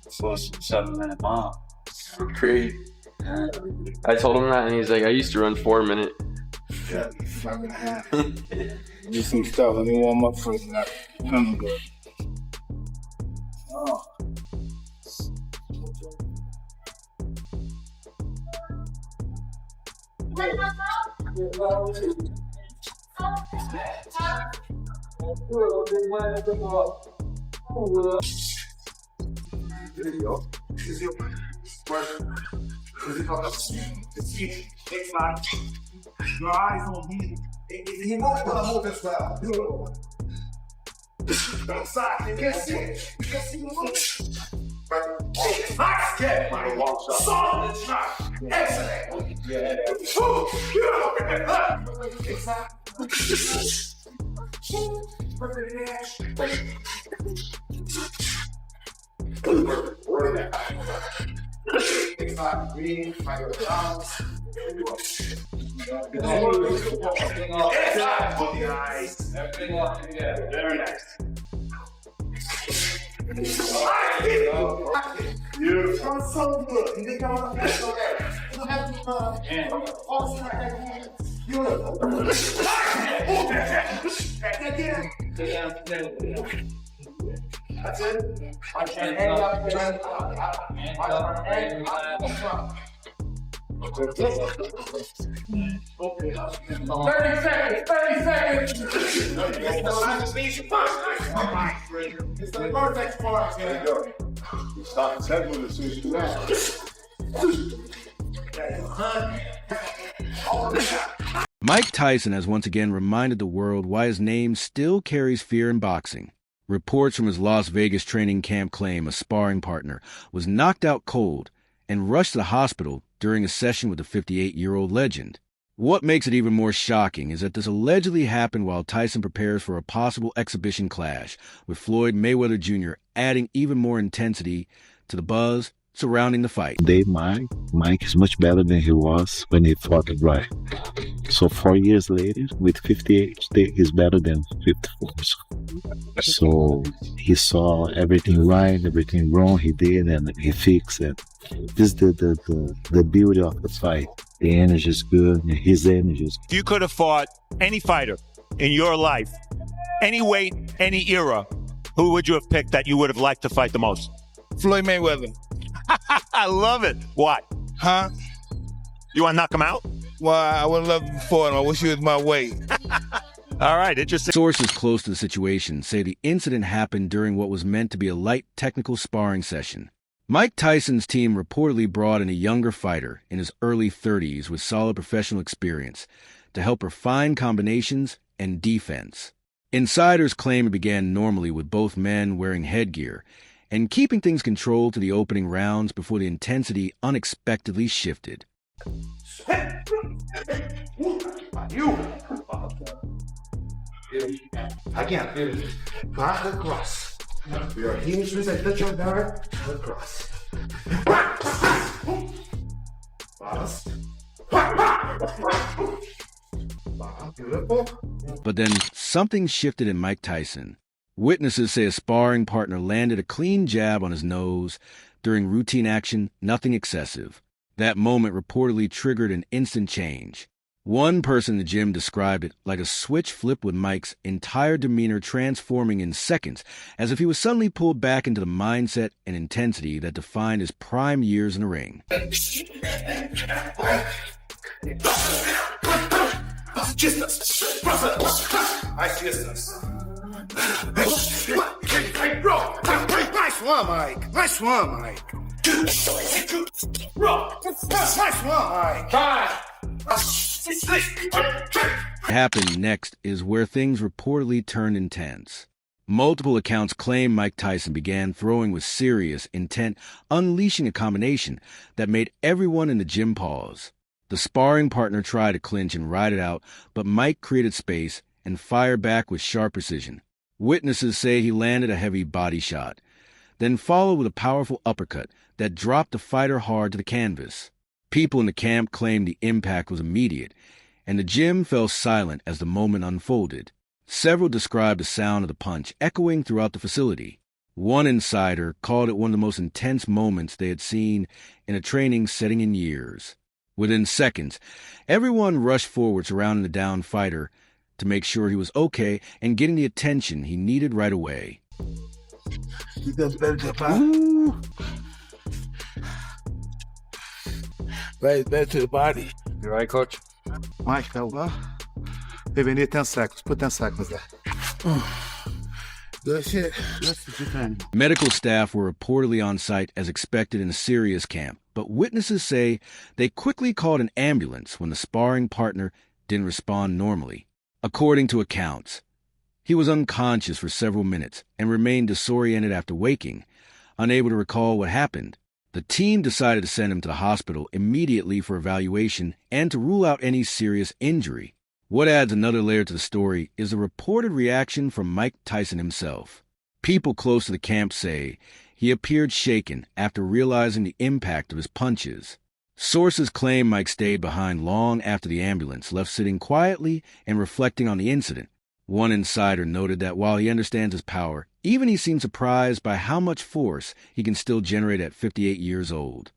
Supposed to 7-minute mile. Crazy. I told him that, and he's like, "I used to run 4 minute." Shut the fucking half. Do some stuff. Let me warm up first. I'm good. Oh. There you go. This is your first. This is called the seat. Next line. Your eyes on me. He knows what I'm moving as well. Outside, you can't see it. You can't see the movement. Nice get, Mike. Solid shot. Excellent. Yeah. Very nice. Beautiful. So good. You think I'm on the best of that? You don't have to all that. That's it. I can't hang up. 30 seconds. 30 seconds. I just need you first. It's the perfect part. There you go. You start the second as soon as you do that. Mike Tyson has once again reminded the world why his name still carries fear in boxing. Reports from his Las Vegas training camp claim a sparring partner was knocked out cold and rushed to the hospital during a session with the 58-year-old legend. What makes it even more shocking is that this allegedly happened while Tyson prepares for a possible exhibition clash, with Floyd Mayweather Jr. adding even more intensity to the buzz surrounding the fight. Today, Mike is much better than he was when he fought it right. So 4 years later, with 58, today he's better than 54. So he saw everything right, everything wrong he did, and he fixed it. This is the beauty of the fight. The energy is good, and his energy is good. If you could have fought any fighter in your life, any weight, any era, who would you have picked that you would have liked to fight the most? Floyd Mayweather. I love it. Why? Huh? You want to knock him out? Well, I would love to fight him. I wish he was my weight. All right, interesting. Sources close to the situation say the incident happened during what was meant to be a light technical sparring session. Mike Tyson's team reportedly brought in a younger fighter in his early 30s with solid professional experience to help refine combinations and defense. Insiders claim it began normally with both men wearing headgear and keeping things controlled to the opening rounds before the intensity unexpectedly shifted. You. Again. Back across. Your heels with touch your guard. Across. Fast. Beautiful. But then something shifted in Mike Tyson. Witnesses say a sparring partner landed a clean jab on his nose during routine action, nothing excessive. That moment reportedly triggered an instant change. One person in the gym described it like a switch flipped, with Mike's entire demeanor transforming in seconds, as if he was suddenly pulled back into the mindset and intensity that defined his prime years in the ring. Distance. Nice distance. Nice one, Mike. Nice one, Mike. Nice one, Mike. What happened next is where things reportedly turned intense. Multiple accounts claim Mike Tyson began throwing with serious intent, unleashing a combination that made everyone in the gym pause. The sparring partner tried to clinch and ride it out, but Mike created space and fired back with sharp precision. Witnesses say he landed a heavy body shot. then followed with a powerful uppercut that dropped the fighter hard to the canvas. People in the camp claimed the impact was immediate, and the gym fell silent as the moment unfolded. Several described the sound of the punch echoing throughout the facility. One insider called it one of the most intense moments they had seen in a training setting in years. Within seconds, everyone rushed forward surrounding the downed fighter to make sure he was okay and getting the attention he needed right away. He does better to the body. Better to the body. You right, Coach? Mike, Baby, I need 10 seconds. Put 10 seconds there. Good shit. Medical staff were reportedly on site as expected in a serious camp, but witnesses say they quickly called an ambulance when the sparring partner didn't respond normally. According to accounts, he was unconscious for several minutes and remained disoriented after waking, unable to recall what happened. The team decided to send him to the hospital immediately for evaluation and to rule out any serious injury. What adds another layer to the story is the reported reaction from Mike Tyson himself. People close to the camp say he appeared shaken after realizing the impact of his punches. Sources claim Mike stayed behind long after the ambulance, left sitting quietly and reflecting on the incident. One insider noted that while he understands his power, even he seemed surprised by how much force he can still generate at 58 years old.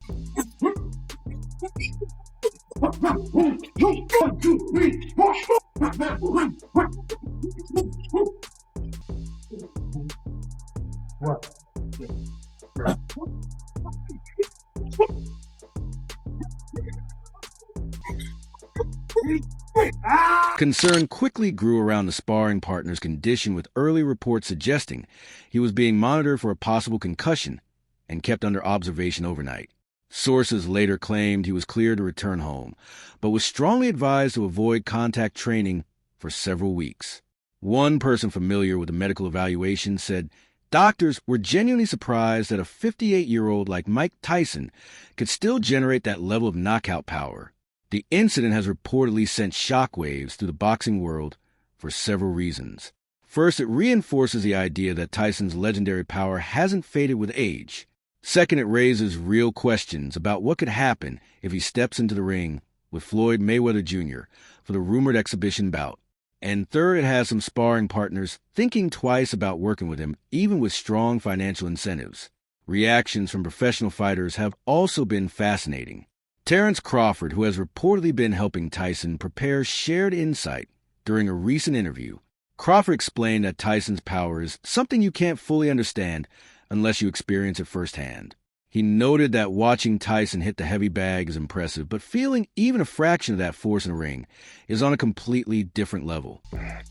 Concern quickly grew around the sparring partner's condition, with early reports suggesting he was being monitored for a possible concussion and kept under observation overnight. Sources later claimed he was cleared to return home, but was strongly advised to avoid contact training for several weeks. One person familiar with the medical evaluation said doctors were genuinely surprised that a 58-year-old like Mike Tyson could still generate that level of knockout power. The incident has reportedly sent shockwaves through the boxing world for several reasons. First, it reinforces the idea that Tyson's legendary power hasn't faded with age. Second, it raises real questions about what could happen if he steps into the ring with Floyd Mayweather Jr. for the rumored exhibition bout. And third, it has some sparring partners thinking twice about working with him, even with strong financial incentives. Reactions from professional fighters have also been fascinating. Terrence Crawford, who has reportedly been helping Tyson prepare, shared insight during a recent interview. Crawford explained that Tyson's power is something you can't fully understand unless you experience it firsthand. He noted that watching Tyson hit the heavy bag is impressive, but feeling even a fraction of that force in the ring is on a completely different level.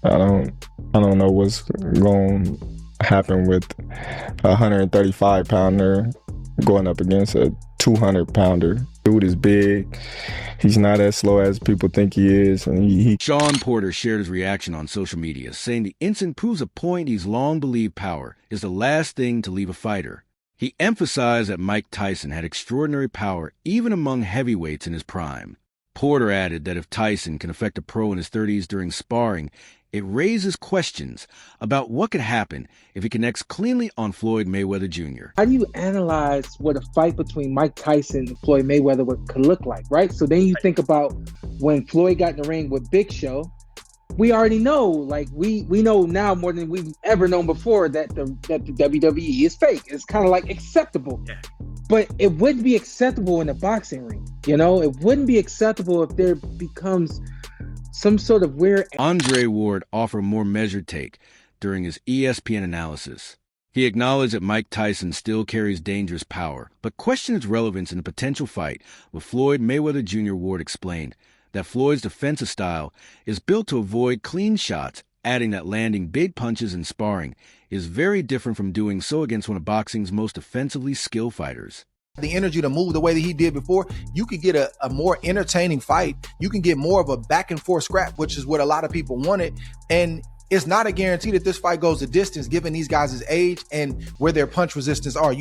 I don't know what's going to happen with a 135-pounder going up against a 200-pounder. Dude is big. He's not as slow as people think he is. And Sean Porter shared his reaction on social media, saying the incident proves a point he's long believed: power is the last thing to leave a fighter. He emphasized that Mike Tyson had extraordinary power even among heavyweights in his prime. Porter added that if Tyson can affect a pro in his 30s during sparring, it raises questions about what could happen if he connects cleanly on Floyd Mayweather Jr. How do you analyze what a fight between Mike Tyson and Floyd Mayweather could look like, right? So then you think about when Floyd got in the ring with Big Show. We already know, like we know now more than we've ever known before that the WWE is fake. It's kind of like acceptable. Yeah. But it wouldn't be acceptable in a boxing ring. You know, it wouldn't be acceptable if there becomes some sort of weird... Andre Ward offered a more measured take during his ESPN analysis. He acknowledged that Mike Tyson still carries dangerous power, but questioned its relevance in a potential fight with Floyd Mayweather Jr. Ward explained that Floyd's defensive style is built to avoid clean shots, adding that landing big punches in sparring is very different from doing so against one of boxing's most offensively skilled fighters. The energy to move the way that he did before, you could get a more entertaining fight. You can get more of a back and forth scrap, which is what a lot of people wanted. And it's not a guarantee that this fight goes the distance, given these guys' age and where their punch resistance are,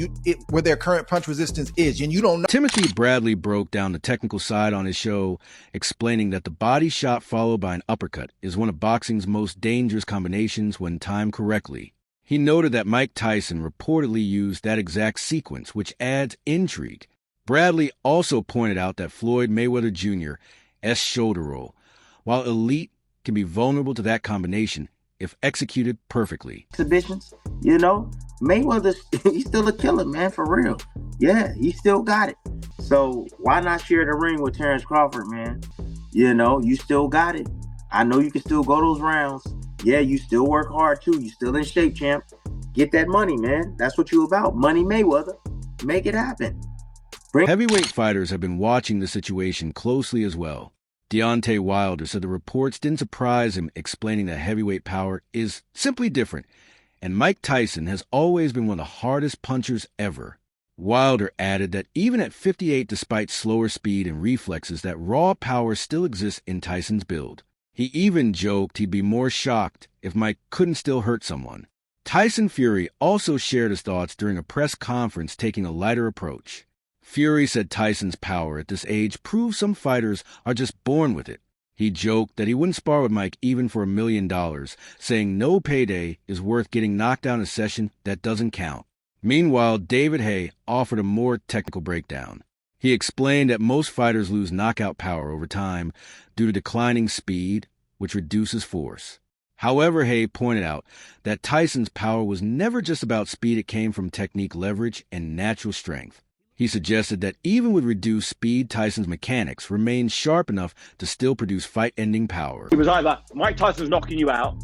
where their current punch resistance is. And you don't know. Timothy Bradley broke down the technical side on his show, explaining that the body shot followed by an uppercut is one of boxing's most dangerous combinations when timed correctly. He noted that Mike Tyson reportedly used that exact sequence, which adds intrigue. Bradley also pointed out that Floyd Mayweather Jr.'s shoulder roll, while elite, can be vulnerable to that combination if executed perfectly. Exhibitions, Mayweather's he's still a killer, man, for real. Yeah, he still got it. So why not share the ring with Terrence Crawford, man? You still got it. I know you can still go those rounds. Yeah, you still work hard too. You still in shape, champ. Get that money, man. That's what you about. Money Mayweather. Make it happen. Heavyweight fighters have been watching the situation closely as well. Deontay Wilder said the reports didn't surprise him, explaining that heavyweight power is simply different, and Mike Tyson has always been one of the hardest punchers ever. Wilder added that even at 58, despite slower speed and reflexes, that raw power still exists in Tyson's build. He even joked he'd be more shocked if Mike couldn't still hurt someone. Tyson Fury also shared his thoughts during a press conference, taking a lighter approach. Fury said Tyson's power at this age proves some fighters are just born with it. He joked that he wouldn't spar with Mike even for $1 million, saying no payday is worth getting knocked down a session that doesn't count. Meanwhile, David Haye offered a more technical breakdown. He explained that most fighters lose knockout power over time due to declining speed, which reduces force. However, Haye pointed out that Tyson's power was never just about speed. It came from technique, leverage, and natural strength. He suggested that even with reduced speed, Tyson's mechanics remained sharp enough to still produce fight-ending power. It was either Mike Tyson's knocking you out,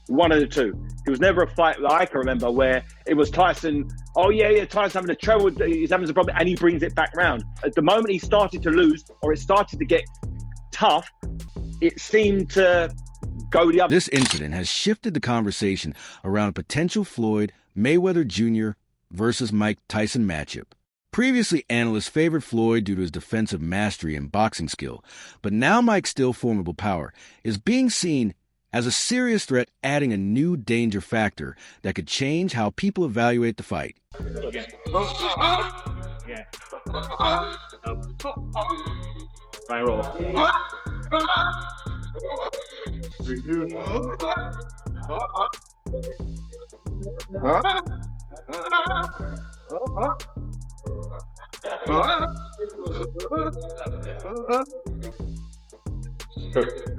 one of the two. It was never a fight that I can remember where it was Tyson, Tyson's having a trouble, he's having a problem, and he brings it back round. At the moment he started to lose, or it started to get tough, it seemed to go the other. This incident has shifted the conversation around a potential Floyd Mayweather Jr. versus Mike Tyson matchup. Previously, analysts favored Floyd due to his defensive mastery and boxing skill, but now Mike's still formidable power is being seen as a serious threat, adding a new danger factor that could change how people evaluate the fight.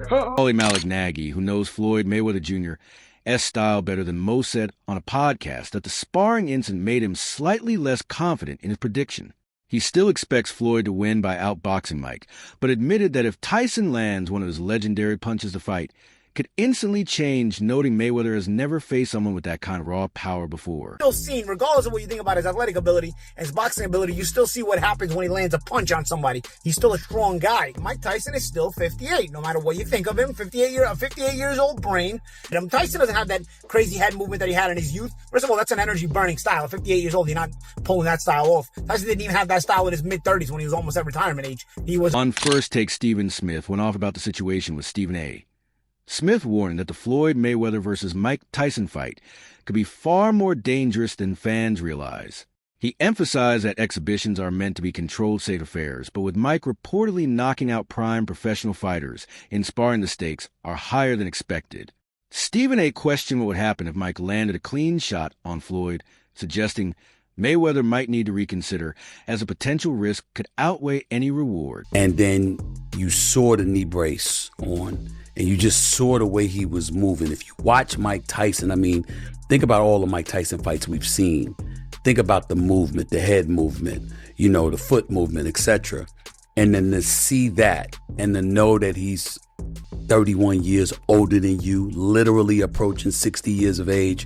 Paulie Malignaggi, who knows Floyd Mayweather Jr.'s style better than most, said on a podcast that the sparring incident made him slightly less confident in his prediction. He still expects Floyd to win by outboxing Mike, but admitted that if Tyson lands one of his legendary punches to fight, could instantly change, noting Mayweather has never faced someone with that kind of raw power before. Still seen, regardless of what you think about his athletic ability and his boxing ability, you still see what happens when he lands a punch on somebody. He's still a strong guy. Mike Tyson is still 58, no matter what you think of him. 58 years old brain. Tyson doesn't have that crazy head movement that he had in his youth. First of all, that's an energy burning style. At 58 years old, you're not pulling that style off. Tyson didn't even have that style in his mid-30s when he was almost at retirement age. He was on First Take. Stephen Smith went off about the situation with Stephen A. Smith warned that the Floyd Mayweather versus Mike Tyson fight could be far more dangerous than fans realize. He emphasized that exhibitions are meant to be controlled state affairs, but with Mike reportedly knocking out prime professional fighters in sparring, the stakes are higher than expected. Stephen A. questioned what would happen if Mike landed a clean shot on Floyd, suggesting Mayweather might need to reconsider, as a potential risk could outweigh any reward. And then you saw the knee brace on, and you just saw the way he was moving. If you watch Mike Tyson, think about all the Mike Tyson fights we've seen. Think about the movement, the head movement, the foot movement, etc. And then to see that and to know that he's 31 years older than you, literally approaching 60 years of age,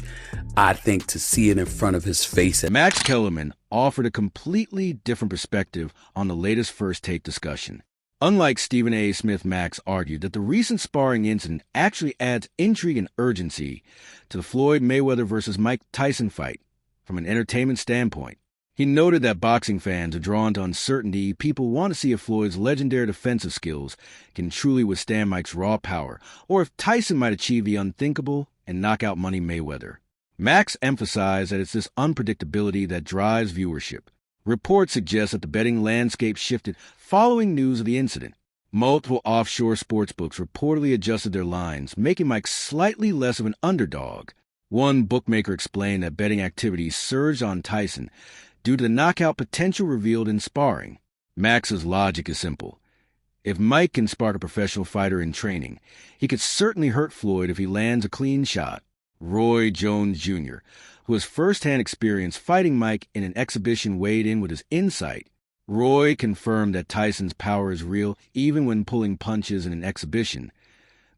I think to see it in front of his face. Max Kellerman offered a completely different perspective on the latest First Take discussion. Unlike Stephen A. Smith, Max argued that the recent sparring incident actually adds intrigue and urgency to the Floyd Mayweather versus Mike Tyson fight from an entertainment standpoint. He noted that boxing fans are drawn to uncertainty. People want to see if Floyd's legendary defensive skills can truly withstand Mike's raw power, or if Tyson might achieve the unthinkable and knock out Money Mayweather. Max emphasized that it's this unpredictability that drives viewership. Reports suggest that the betting landscape shifted following news of the incident. Multiple offshore sportsbooks reportedly adjusted their lines, making Mike slightly less of an underdog. One bookmaker explained that betting activity surged on Tyson due to the knockout potential revealed in sparring. Max's logic is simple. If Mike can spark a professional fighter in training, he could certainly hurt Floyd if he lands a clean shot. Roy Jones Jr., who has first-hand experience fighting Mike in an exhibition, weighed in with his insight. Roy confirmed that Tyson's power is real even when pulling punches in an exhibition.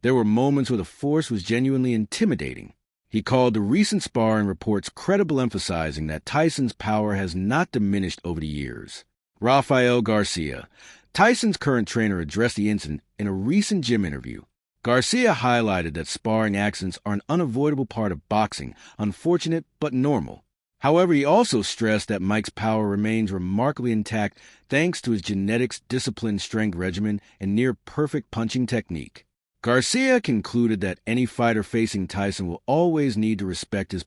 There were moments where the force was genuinely intimidating. He called the recent sparring reports credible, emphasizing that Tyson's power has not diminished over the years. Rafael Garcia, Tyson's current trainer, addressed the incident in a recent gym interview. Garcia highlighted that sparring accidents are an unavoidable part of boxing, unfortunate but normal. However, he also stressed that Mike's power remains remarkably intact thanks to his genetics, disciplined strength regimen, and near-perfect punching technique. Garcia concluded that any fighter facing Tyson will always need to respect his